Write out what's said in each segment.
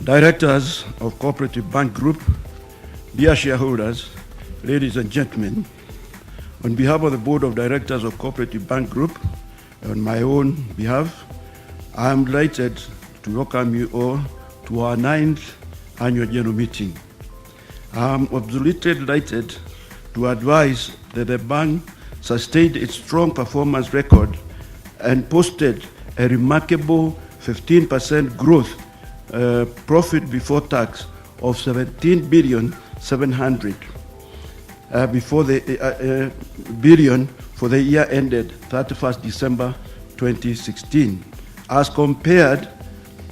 Directors of Co-Operative Bank Group, dear shareholders, ladies and gentlemen, on behalf of the Board of Directors of Co-Operative Bank Group, on my own behalf, I am delighted to welcome you all to our 9th annual general meeting. I am absolutely delighted to advise that the bank sustained its strong performance record and posted a remarkable 15% growth profit before tax of 17,700,000,000 before the billion for the year ended 31st December 2016, as compared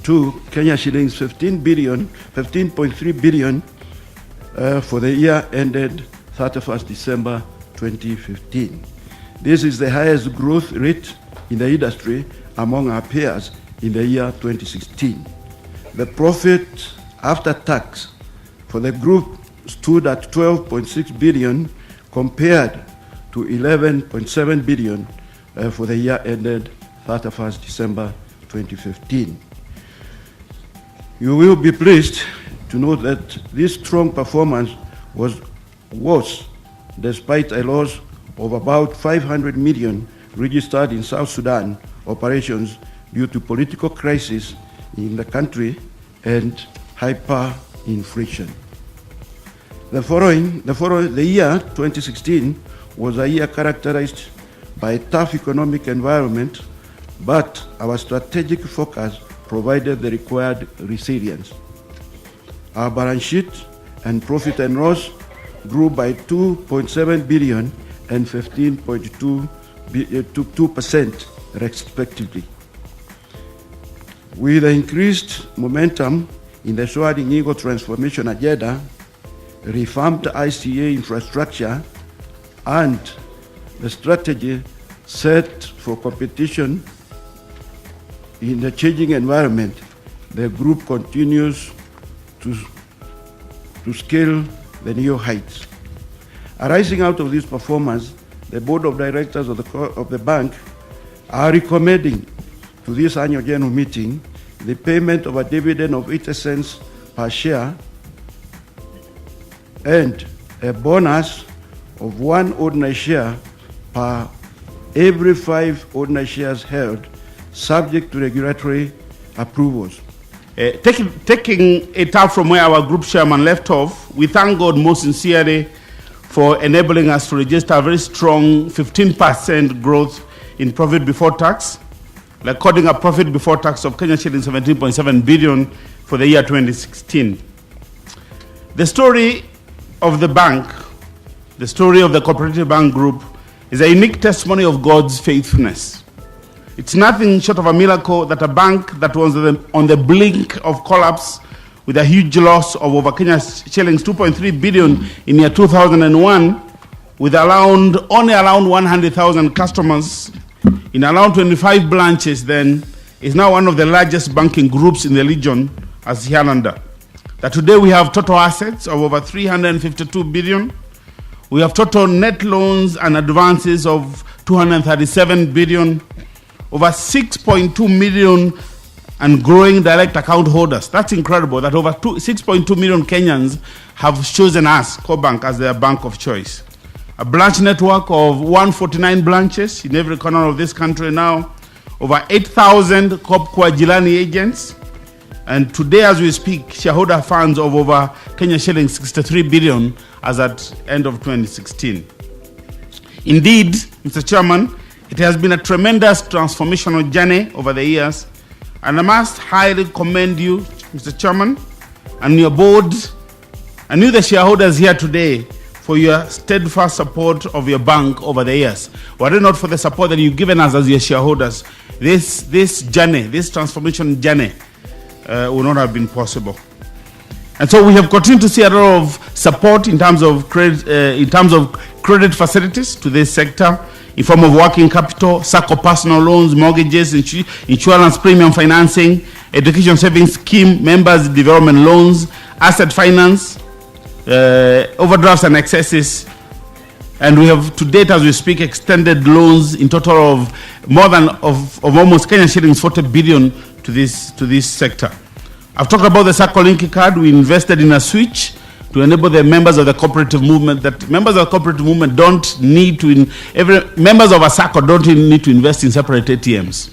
to Kenya shillings 15.3 billion for the year ended 31st December 2015. This is the highest growth rate in the industry among our peers in the year 2016. The profit after tax for the group stood at 12.6 billion compared to 11.7 billion for the year ended 31st December 2015. You will be pleased to know that this strong performance was despite a loss of about 500 million registered in South Sudan operations due to political crisis in the country and hyperinflation. The year 2016 was a year characterized by a tough economic environment, but our strategic focus provided the required resilience. Our balance sheet and profit and loss grew by 2.7 billion and 15.2% respectively. With the increased momentum in the Soaring Eagle transformation agenda, revamped ICA infrastructure, and the strategy set for competition in the changing environment, the group continues to scale the new heights. Arising out of this performance, the Board of Directors of the bank are recommending to this annual general meeting the payment of a dividend of 80 cents per share and a bonus of 1 ordinary share per every 5 ordinary shares held, subject to regulatory approvals. Taking it up from where our group chairman left off, we thank God most sincerely for enabling us to register a very strong 15% growth in profit before tax, recording a profit before tax of Kenya shillings 17.7 billion for the year 2016. The story of the bank, the story of the Co-Operative Bank Group, is a unique testimony of God's faithfulness. It's nothing short of a miracle that a bank that was on the blink of collapse with a huge loss of over Kenya shillings 2.3 billion in year 2001, with only around 100,000 customers in around 25 branches, then is now one of the largest banking groups in the region as here under. That today we have total assets of over 352 billion. We have total net loans and advances of 237 billion. Over 6.2 million and growing direct account holders. That's incredible that over 6.2 million Kenyans have chosen us, CoBank, as their bank of choice. A branch network of 149 branches in every corner of this country now. Over 8,000 Kopkwa Jilani agents. And today as we speak, shareholder funds of over Kenya shillings 63 billion as at end of 2016. Indeed, Mr. Chairman, it has been a tremendous transformational journey over the years, and I must highly commend you, Mr. Chairman, and your board, and you, the shareholders here today, for your steadfast support of your bank over the years. Were it not for the support that you've given us as your shareholders, this journey, this transformation journey, would not have been possible. And so we have continued to see a lot of support in terms of credit facilities to this sector, in form of working capital, SACCO personal loans, mortgages, insurance premium financing, education savings scheme, members development loans, asset finance, overdrafts and excesses. And we have to date as we speak extended loans in total of more than almost Kenya shillings 40 billion to this sector. I've talked about the Sacco Link card. We invested in a switch to enable the members of the cooperative movement, that members of the cooperative movement don't need to, members of a Sacco don't need to invest in separate ATMs.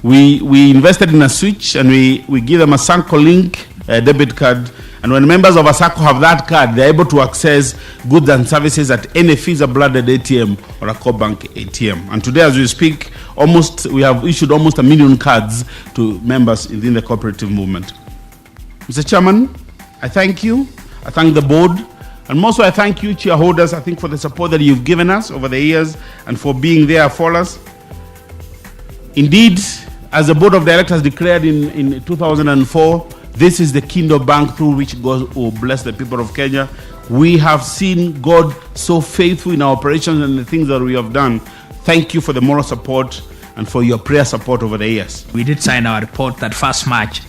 We invested in a switch, and we give them a Sacco Link debit card, and when members of a Sacco have that card, they're able to access goods and services at any Visa-blooded ATM or a Co-Bank ATM. And today, as we speak, we have issued almost 1 million cards to members within the cooperative movement. Mr. Chairman, I thank you. I thank the board, and also I thank you, shareholders, I think, for the support that you've given us over the years and for being there for us. Indeed, as the board of directors declared in 2004, this is the kingdom bank through which God will bless the people of Kenya. We have seen God so faithful in our operations and the things that we have done. Thank you for the moral support and for your prayer support over the years. We did sign our report that 1st March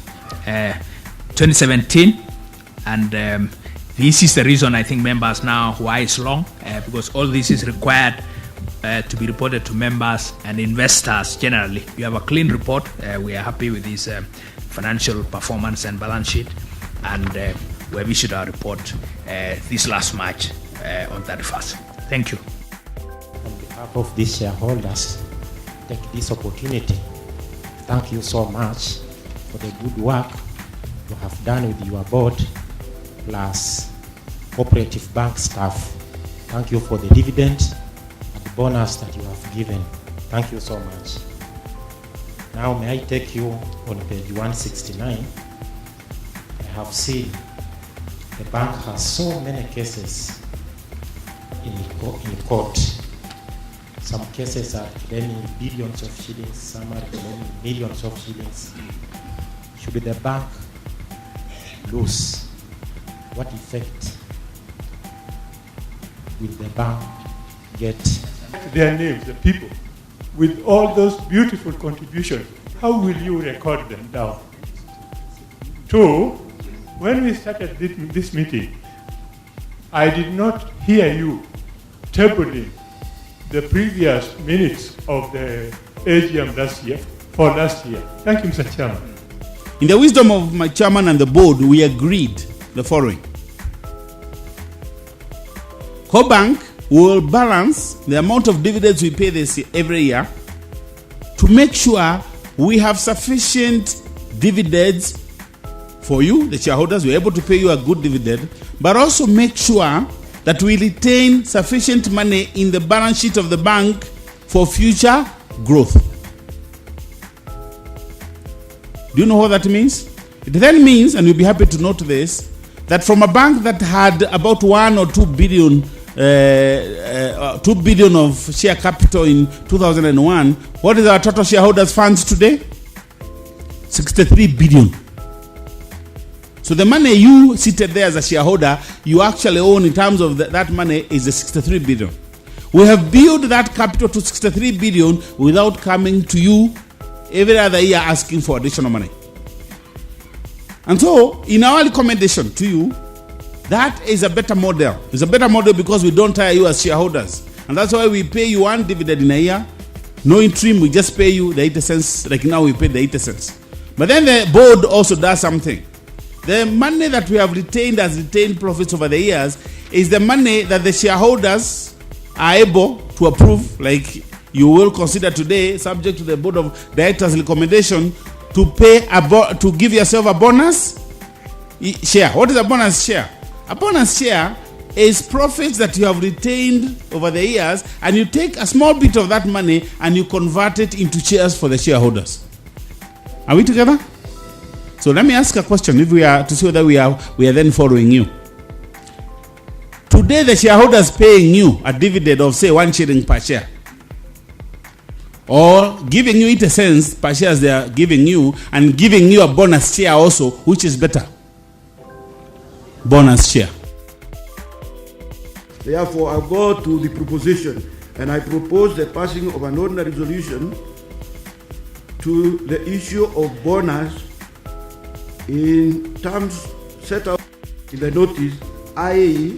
2017, and this is the reason I think members now why it's long, because all this is required to be reported to members and investors generally. You have a clean report. We are happy with this financial performance and balance sheet, and we have issued our report this last March on 31st. Thank you. On behalf of these shareholders, take this opportunity. Thank you so much for the good work you have done with your board, plus Cooperative Bank staff. Thank you for the dividend and the bonus that you have given. Thank you so much. Now may I take you on page 169. I have seen the bank has so many cases in court. Some cases are claiming billions of shillings, some are claiming millions of shillings. Should the bank lose, what effect will the bank get? Their names, the people, with all those beautiful contributions, how will you record them down? 2, when we started this meeting, I did not hear you tabling the previous minutes of the AGM last year. Thank you, Mr. Chairman. In the wisdom of my chairman and the board, we agreed the following. Co-Bank will balance the amount of dividends we pay every year to make sure we have sufficient dividends for you, the shareholders. We're able to pay you a good dividend, but also make sure that we retain sufficient money in the balance sheet of the bank for future growth. Do you know what that means? It then means, and you'll be happy to note this, that from a bank that had about 1 or 2 billion 2 billion of share capital in 2001, what is our total shareholders funds today? 63 billion. So the money you seated there as a shareholder, you actually own in terms of that money is the 63 billion. We have built that capital to 63 billion without coming to you every other year asking for additional money. And so, in our recommendation to you, that is a better model. It's a better model because we don't tire you as shareholders. And that's why we pay you 1 dividend in a year. No interim, we just pay you the 80 cents. Like now we pay the 80 cents. But then the board also does something. The money that we have retained as retained profits over the years is the money that the shareholders are able to approve, like you will consider today, subject to the board of directors' recommendation, to pay to give yourself a bonus share. What is a bonus share? A bonus share is profits that you have retained over the years, and you take a small bit of that money and you convert it into shares for the shareholders. Are we together? So let me ask a question, if we are to see whether we are then following you. Today the shareholders paying you a dividend of say 1 shilling per share, or giving you 80 cents per share as they are giving you, and giving you a bonus share also, which is better? Bonus share. Therefore, I go to the proposition, and I propose the passing of an ordinary resolution to the issue of bonus in terms set out in the notice, i.e.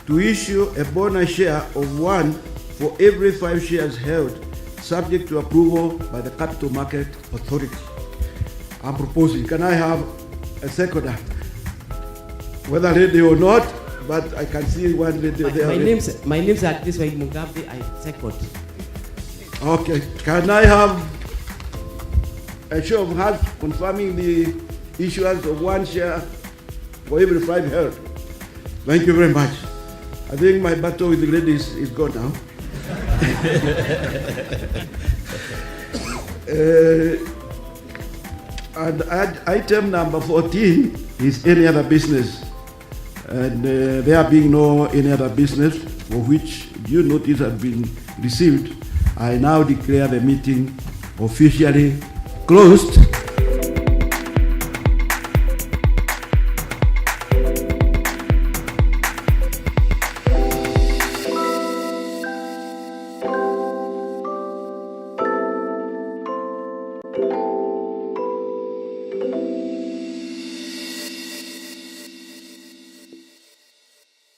to issue a bonus share of 1 for every 5 shares held, subject to approval by the Capital Market Authority. I'm proposing. Can I have a seconder? Whether ready or not, but I can see one lady there. My name's at this way, Mugabe, I second. Okay, can I have a show of hands confirming the issuance of one share for every 5 held? Thank you very much. I think my battle with the ladies is gone now. And item number 14 is any other business. And there being no any other business for which due notice has been received, I now declare the meeting officially closed.